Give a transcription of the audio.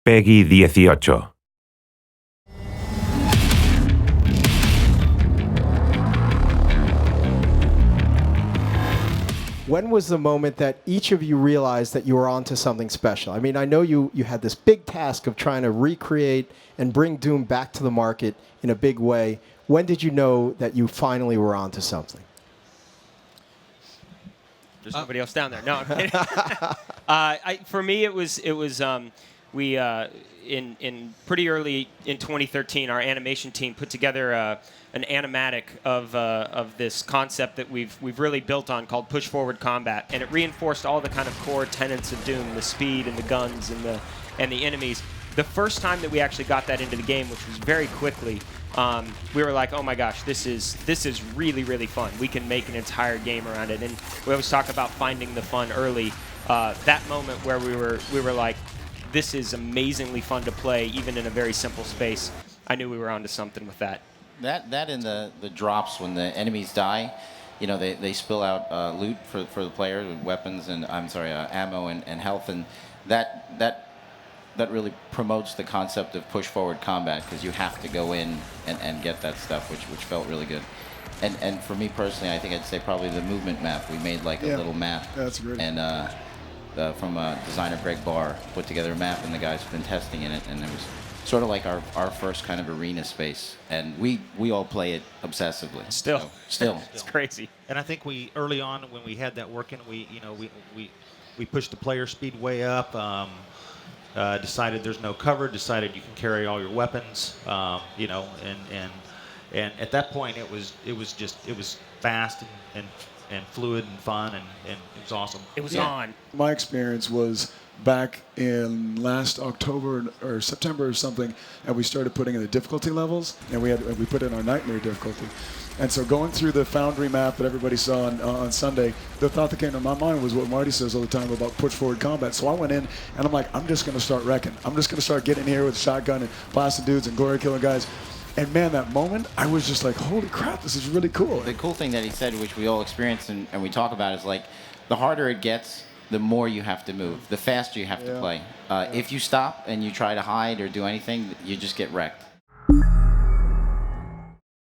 Peggy 18. When was the moment that each of you realized that you were onto something special? I mean, I know you had this big task of trying to recreate and bring Doom back to the market in a big way. When did you know that you finally were onto something? There's nobody else down there. No, I'm kidding. For me, it was we in pretty early in 2013, our animation team put together an animatic of this concept that we've really built on called push forward combat, and it reinforced all the kind of core tenets of Doom, the speed and the guns and the enemies. The first time that we actually got that into the game, which was very quickly, we were like, oh my gosh, this is really, really fun. We can make an entire game around it. And we always talk about finding the fun early. That moment where we were like, this is amazingly fun to play, even in a very simple space. I knew we were onto something with that. That and the drops when the enemies die, you know, they spill out loot for the player, weapons and ammo and health, and that really promotes the concept of push forward combat, because you have to go in and get that stuff, which felt really good. And for me personally, I think I'd say probably the movement map. We made like a little map. That's great. And from designer Greg Barr put together a map, and the guys have been testing in it, and it was sort of like our first kind of arena space, and we all play it obsessively. Still. It's crazy. And I think we early on when we had that working, we pushed the player speed way up. Decided there's no cover. Decided you can carry all your weapons. And at that point it was fast and fluid and fun and it was awesome. It was on. My experience was back in last October or September or something, and we started putting in the difficulty levels, and we put in our nightmare difficulty. And so going through the Foundry map that everybody saw on Sunday, the thought that came to my mind was what Marty says all the time about push forward combat. So I went in and I'm like, I'm just going to start wrecking. I'm just going to start getting in here with a shotgun and blasting dudes and glory killing guys. And man, that moment, I was just like, holy crap, this is really cool. The cool thing that he said, which we all experience and we talk about, is like, the harder it gets, the more you have to move, the faster you have to play. If you stop and you try to hide or do anything, you just get wrecked.